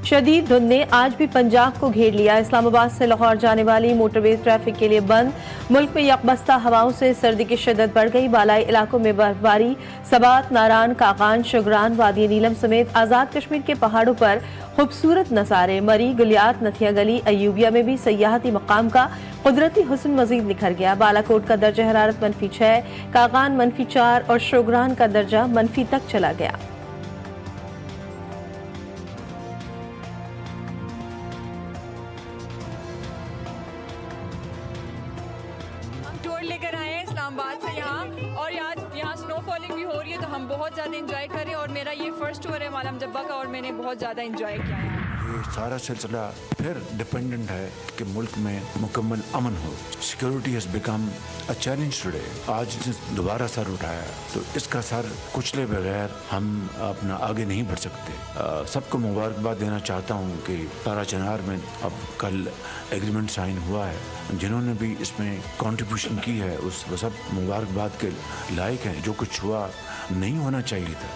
شدید دھند نے آج بھی پنجاب کو گھیر لیا۔ اسلام آباد سے لاہور جانے والی موٹر وے ٹریفک کے لیے بند۔ ملک میں یکبستہ ہواؤں سے سردی کی شدت بڑھ گئی۔ بالائی علاقوں میں برف باری۔ سبات، ناران، کاغان، شگران، وادی نیلم سمیت آزاد کشمیر کے پہاڑوں پر خوبصورت نظارے۔ مری، گلیات، نتھیا گلی، ایوبیہ میں بھی سیاحتی مقام کا قدرتی حسن مزید نکھر گیا۔ بالا کوٹ کا درجہ حرارت -6، کاغان -4 اور شوگران کا درجہ -، تک چلا گیا۔ ٹور لے کر آئے ہیں اسلام آباد سے یہاں، اور یہاں سنو فالنگ بھی ہو رہی ہے، تو ہم بہت زیادہ انجوائے کر رہے ہیں، اور میرا یہ فرسٹ ٹور ہے مالم جبہ کا، اور میں نے بہت زیادہ انجوائے کیا ہے۔ یہ سارا سلسلہ پھر ڈپینڈنٹ ہے کہ ملک میں مکمل امن ہو۔ Security has become a challenge today. آج دوبارہ سر اٹھایا تو اس کا سر کچلے بغیر ہم اپنا آگے نہیں بڑھ سکتے۔ سب کو مبارکباد دینا چاہتا ہوں کہ تارا چنار میں اب کل ایگریمنٹ سائن ہوا ہے۔ جنہوں نے بھی اس میں کنٹریبیوشن کی ہے وہ سب مبارکباد کے لائق ہیں۔ جو کچھ ہوا نہیں ہونا چاہیے تھا۔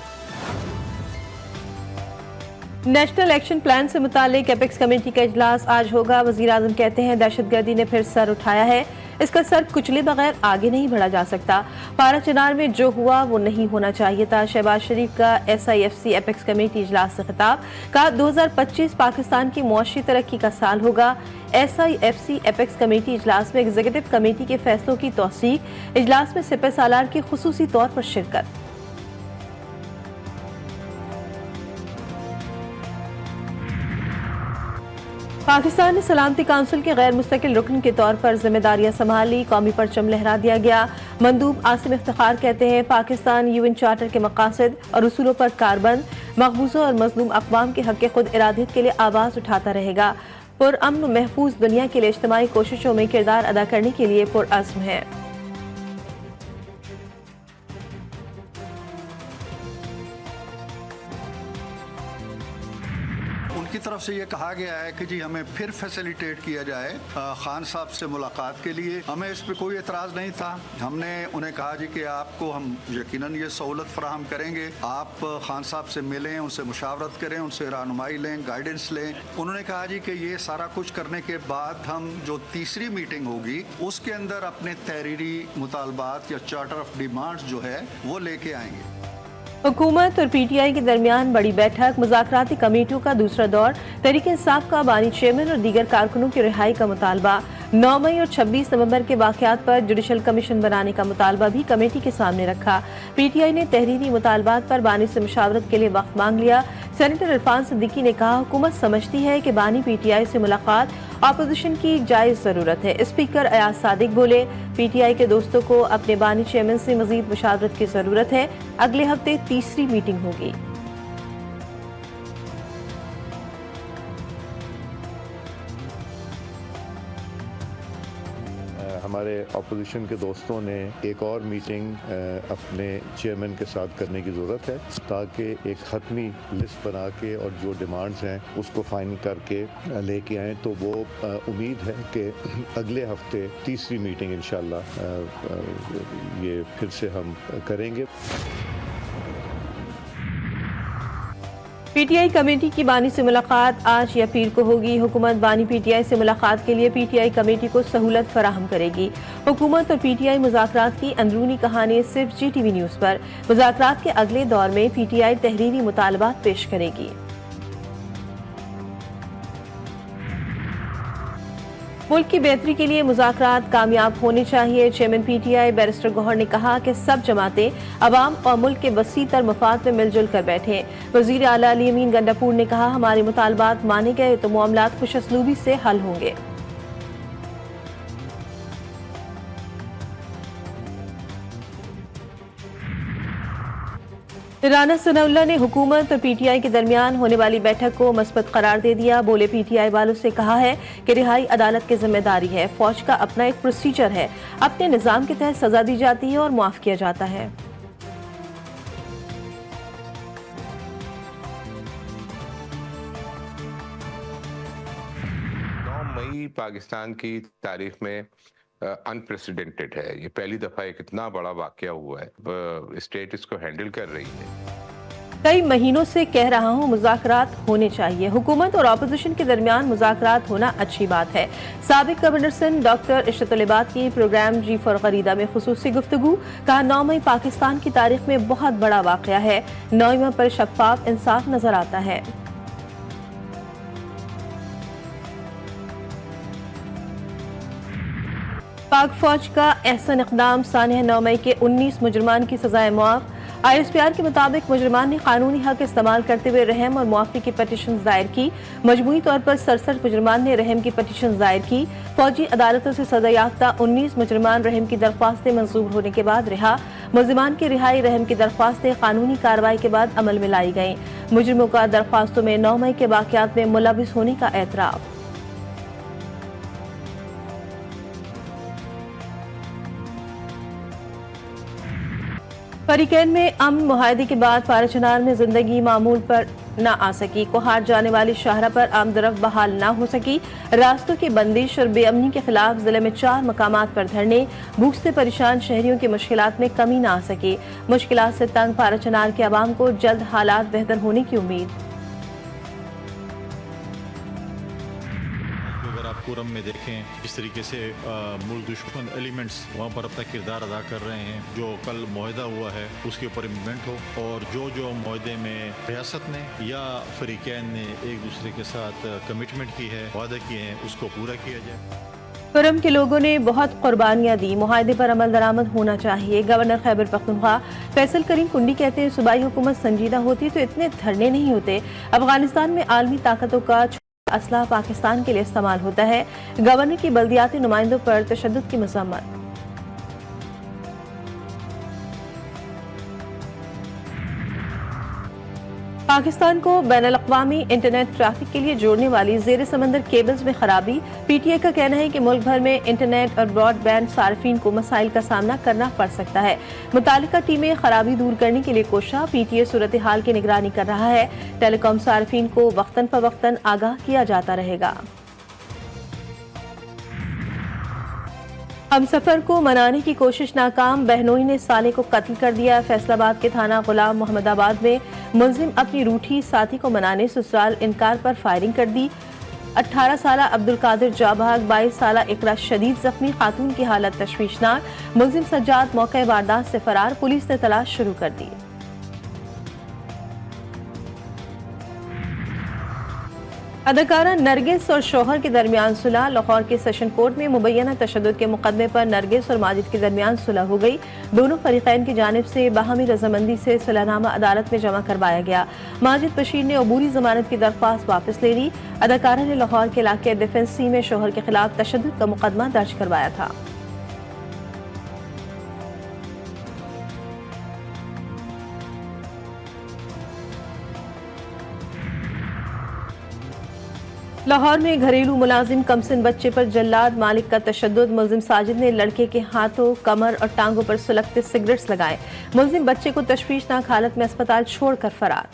نیشنل ایکشن پلان سے متعلق ایپیکس کمیٹی کا اجلاس آج ہوگا۔ وزیراعظم کہتے ہیں دہشت گردی نے پھر سر اٹھایا ہے، اس کا سر کچلے بغیر آگے نہیں بڑھا جا سکتا۔ پارا چنار میں جو ہوا وہ نہیں ہونا چاہیے تھا۔ شہباز شریف کا SIFC ایپیکس کمیٹی اجلاس سے خطاب، کہا 2025 پاکستان کی معاشی ترقی کا سال ہوگا۔ SIFC ایپیکس کمیٹی اجلاس میں ایگزیکٹو کمیٹی کے فیصلوں کی توثیق۔ اجلاس میں سپہ سالار کی خصوصی طور پر شرکت۔ پاکستان نے سلامتی کونسل کے غیر مستقل رکن کے طور پر ذمہ داریاں سنبھال لی، قومی پرچم لہرا دیا گیا۔ مندوب عاصم افتخار کہتے ہیں پاکستان UN چارٹر کے مقاصد اور اصولوں پر کاربند، مقبوضہ اور مظلوم اقوام کے حق خود ارادیت کے لیے آواز اٹھاتا رہے گا۔ پرامن و محفوظ دنیا کے لیے اجتماعی کوششوں میں کردار ادا کرنے کے لیے پرعزم ہے۔ ان کی طرف سے یہ کہا گیا ہے کہ جی ہمیں پھر فیسیلیٹیٹ کیا جائے خان صاحب سے ملاقات کے لیے۔ ہمیں اس پہ کوئی اعتراض نہیں تھا۔ ہم نے انہیں کہا جی کہ آپ کو ہم یقیناً یہ سہولت فراہم کریں گے، آپ خان صاحب سے ملیں، ان سے مشاورت کریں، ان سے رہنمائی لیں، گائیڈنس لیں۔ انہوں نے کہا جی کہ یہ سارا کچھ کرنے کے بعد ہم جو تیسری میٹنگ ہوگی اس کے اندر اپنے تحریری مطالبات یا چارٹر آف ڈیمانڈز جو ہے وہ لے کے آئیں گے۔ حکومت اور PTI کے درمیان بڑی بیٹھک، مذاکراتی کمیٹیوں کا دوسرا دور، تحریک انصاف کا بانی چیئرمین اور دیگر کارکنوں کی رہائی کا مطالبہ۔ 9 مئی اور 26 نومبر کے واقعات پر جوڈیشل کمیشن بنانے کا مطالبہ بھی کمیٹی کے سامنے رکھا۔ PTI نے تحریری مطالبات پر بانی سے مشاورت کے لیے وقت مانگ لیا۔ سینیٹر عرفان صدیقی نے کہا حکومت سمجھتی ہے کہ بانی PTI سے ملاقات اپوزیشن کی جائز ضرورت ہے۔ اسپیکر ایاز صادق بولے PTI کے دوستوں کو اپنے بانی چیئرمین سے مزید مشاورت کی ضرورت ہے۔ اگلے ہفتے تیسری میٹنگ ہوگی۔ ہمارے اپوزیشن کے دوستوں نے ایک اور میٹنگ اپنے چیئرمین کے ساتھ کرنے کی ضرورت ہے تاکہ ایک حتمی لسٹ بنا کے اور جو ڈیمانڈز ہیں اس کو فائنل کر کے لے کے آئیں۔ تو وہ امید ہے کہ اگلے ہفتے تیسری میٹنگ انشاءاللہ یہ پھر سے ہم کریں گے۔ PTI کمیٹی کی بانی سے ملاقات آج یا پیر کو ہوگی۔ حکومت بانی PTI سے ملاقات کے لیے PTI کمیٹی کو سہولت فراہم کرے گی۔ حکومت اور PTI مذاکرات کی اندرونی کہانی صرف GTV نیوز پر۔ مذاکرات کے اگلے دور میں PTI تحریری مطالبات پیش کرے گی۔ ملک کی بہتری کے لیے مذاکرات کامیاب ہونے چاہیے۔ چیئرمین PTI بیرسٹر گوہر نے کہا کہ سب جماعتیں عوام اور ملک کے وسیع تر مفاد میں مل جل کر بیٹھیں۔ وزیر اعلیٰ علی امین گنڈاپور نے کہا ہمارے مطالبات مانے گئے تو معاملات خوش اسلوبی سے حل ہوں گے۔ رانا ثناء اللہ نے حکومت اور PTI کے درمیان ہونے والی بیٹھک کو مثبت قرار دے دیا۔ بولے PTI والوں سے کہا ہے کہ رہائی عدالت کی ذمہ داری ہے، فوج کا اپنا ایک پروسیجر ہے، اپنے نظام کے تحت سزا دی جاتی ہے اور معاف کیا جاتا ہے۔ 9 مئی پاکستان کی تاریخ میں انپریسیڈنٹڈ ہے۔ یہ پہلی دفعہ ایک اتنا بڑا واقعہ ہوا ہے، اسٹیٹ اس کو ہینڈل کر رہی ہے۔ कई महीनों से कह रहा हूं मुज़ाकरात होने चाहिए। हुकूमत और अपोजिशन के दरमियान मुज़ाकरात होना अच्छी बात है। साबिक गवर्नर सिंध डॉक्टर इशरतुल इबाद की प्रोग्राम जी फॉर गरीदा में खुसूसी गुफ्तगू। कहा 9 मई पाकिस्तान की तारीख में बहुत बड़ा वाक़या है। 9 मई पर शफ़ाफ इंसाफ नजर आता है। पाक फौज का एहसन इक़दाम। सानिया 9 मई के 19 मुजरमान की सजाए मुआफ़। ISPR के मुताबिक मुजरमान ने कानूनी हक इस्तेमाल करते हुए रहम और मुआफ़ी की पटिशन दायर की। मजमूई तौर पर 67 मुजरमान ने रहम की पटिशन दायर की। फौजी अदालतों से सजा याफ्ता 19 मुजरमान रहम की दरख्वास्तें मंजूर होने के बाद रिहा। मुलजिमान की रिहाई रहम की दरख्वास्तें कानूनी कार्रवाई के बाद अमल में लाई गईं। मुजरिमों का दरख्वास्तों में 9 मई के वाक़यात में मुलविस होने का एतराफ़। फरीकैन में अमन मुआहदे के बाद फारचनार में जिंदगी मामूल पर न आ सकी। कोहार जाने वाली शाहरा पर आमदरफ्त बहाल न हो सकी। रास्तों की बंदिश और बेअमनी के खिलाफ जिले में 4 मकामात पर धरने। भूख से परेशान शहरियों की मुश्किलात में कमी न आ सकी। मुश्किलात से तंग फारचनार के अवाम को जल्द हालात बेहतर होने की उम्मीद। पूरम में देखें जिस तरीके से मुल्क दुश्मन एलिमेंट्स वहाँ पर अपना किरदार अदा कर रहे हैं। जो कल मुआहदा हुआ है उसके ऊपर इम्प्लीमेंट हो और जो मुआहदे में रियासत ने या फरीकैन ने एक दूसरे के साथ कमिटमेंट की है, वादा किए हैं, उसको पूरा किया जाए। पुरम के लोगों ने बहुत कुर्बानियां दी। मुआहदे पर अमल दरामद होना चाहिए। गवर्नर खैबर पख्तूनख्वा फैसल करीम कुंडी कहते हैं सूबाई हुकूमत संजीदा होती तो इतने धरने नहीं होते। अफगानिस्तान में आलमी ताकतों का असला पाकिस्तान के लिए इस्तेमाल होता है। गवर्नर की बल्दियाती नुमाइंदों पर तशद्दुद की मज़म्मत। पाकिस्तान को बैनुल-अक़वामी इंटरनेट ट्रैफिक के लिए जोड़ने वाली ज़ेर समंदर केबल्स में खराबी। PTI का कहना है कि मुल्क भर में इंटरनेट और ब्रॉडबैंड सार्फिन को मसाइल का सामना करना पड़ सकता है। मुतालिका टीमें खराबी दूर करने के लिए कोशा। PTI सूरत हाल की निगरानी कर रहा है। टेलीकॉम सार्फिन को वक्तन फवक्तन आगाह किया जाता रहेगा। हम सफर को मनाने की कोशिश नाकाम। बहनोई ने साले को कत्ल कर दिया। फैसलाबाद के थाना गुलाम मोहम्मदाबाद में मुलजिम अपनी रूठी साथी को मनाने ससुराल इनकार पर फायरिंग कर दी। 18 साला अब्दुल कादिर जाबाग, 22 साला इकरा शदीद जख्मी। खातून की हालत तशवीशनाक। मुलजिम सज्जाद मौके वारदात से फरार। पुलिस ने तलाश शुरू कर दी। अदाकारा नरगिस और शौहर के दरमियान सुलह। लाहौर के सेशन कोर्ट में मुबैना तशद्दुद के मुकदमे पर नरगिस और माजिद के दरमियान सुलह हो गई। दोनों फरीकैन की जानिब से बाहमी रजामंदी से सुलहनामा अदालत में जमा करवाया गया। माजिद बशीर ने अबूरी जमानत की दरख्वास्त वापस ले ली। अदाकारा ने लाहौर के इलाके डिफेंस सी में शौहर के खिलाफ तशद्दुद का मुकदमा दर्ज करवाया था। लाहौर में घरेलू मुलाजिम कमसिन बच्चे पर जल्लाद मालिक का तशद्दुद। मुलजिम साजिद ने लड़के के हाथों, कमर और टांगों पर सुलगते सिगरेट्स लगाए। मुलजिम बच्चे को तशवीशनाक हालत में अस्पताल छोड़कर फरार।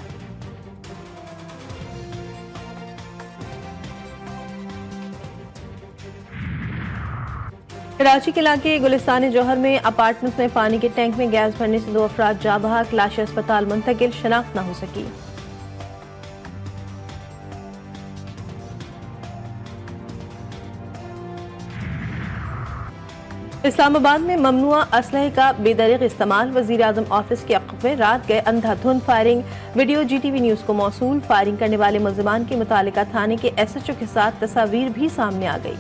कराची के इलाके गुलिस्तान जौहर में अपार्टमेंट में पानी के टैंक में गैस भरने से 2 अफराद जाँ बहक। लाशें अस्पताल मुंतकिल, शनाख्त न हो सकी। इस्लामाबाद में ममनुआ असलहे का बेदरीग इस्तेमाल। वज़ीर आज़म ऑफिस के अक़ब में रात गए अंधाधुंध फायरिंग। वीडियो GTV न्यूज़ को मौसूल। फायरिंग करने वाले मुलजिमान के मुतालिका थाने के SHO के साथ तस्वीर भी सामने आ गई।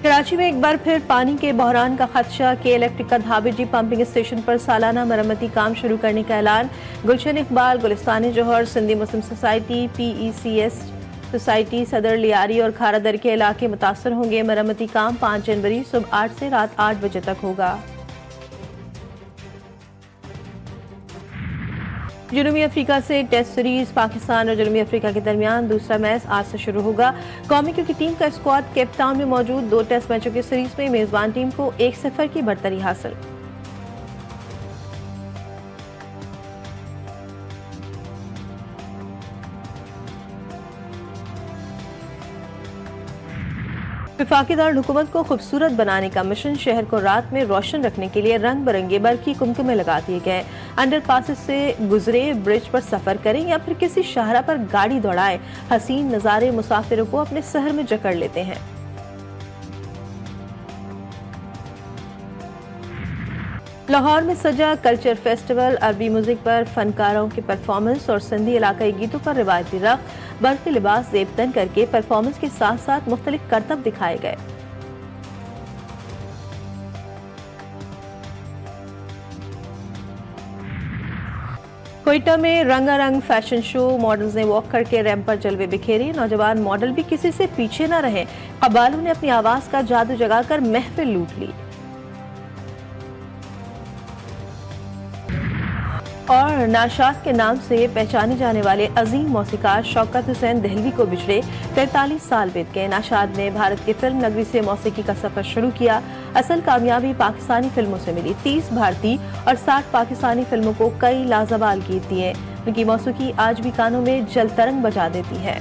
कराची में एक बार फिर पानी के बहरान का खदशा। के इलेक्ट्रिक का धाबिजी पंपिंग स्टेशन पर सालाना मरम्मती काम शुरू करने का ऐलान। गुलशन इकबाल, गुलिस्तान जौहर, सिंधी मुस्लिम सोसाइटी, PECS सोसाइटी, सदर लियारी और खारादर के इलाके मुतासर होंगे। मरम्मती काम 5 जनवरी सुबह 8 से रात 8 बजे तक होगा। जनूबी अफ्रीका से टेस्ट सीरीज। पाकिस्तान और जनूबी अफ्रीका के दरमियान दूसरा मैच आज से शुरू होगा। कौमी क्रिकेट टीम का स्क्वाड केप टाउन में मौजूद। 2 टेस्ट मैचों की सीरीज में मेजबान टीम को 1-0 की बढ़तरी हासिल। वफाकी दारुल-हुकूमत को खूबसूरत बनाने का मिशन, शहर को रात में रोशन रखने के लिए रंग बिरंगे बरकी कुमकुमे लगा दिए गए। अंडर पासेस से गुजरे, ब्रिज पर सफर करें या फिर किसी शाहरा पर गाड़ी दौड़ाएं, हसीन नज़ारे मुसाफिरों को अपने शहर में जकड़ लेते हैं। लाहौर में सजा कल्चर फेस्टिवल, अरबी म्यूजिक पर फनकारों के परफॉर्मेंस और सिंधी इलाकाई गीतों पर रिवायती रक़्स, बर्क़ी लिबास ज़ेबतन करके परफॉर्मेंस के साथ साथ मुख्तलिफ करतब दिखाए गए। कोयटा में रंगारंग फैशन शो, मॉडल्स ने वॉक करके रैंप पर जलवे बिखेरे। नौजवान मॉडल भी किसी से पीछे न रहे, कबालों ने अपनी आवाज का जादू जगाकर महफिल लूट ली। और नाशाद के नाम से पहचाने जाने वाले अजीम मौसीकार शौकत हुसैन दहलवी को बिछड़े 43 साल बीत गए। नाशाद ने भारत की फिल्म नगरी से मौसीकी का सफर शुरू किया। असल कामयाबी पाकिस्तानी फिल्मों से मिली। 30 भारतीय और 60 पाकिस्तानी फिल्मों को कई लाजवाब गीत दिए। उनकी मौसीकी आज भी कानों में जलतरंग बजा देती है।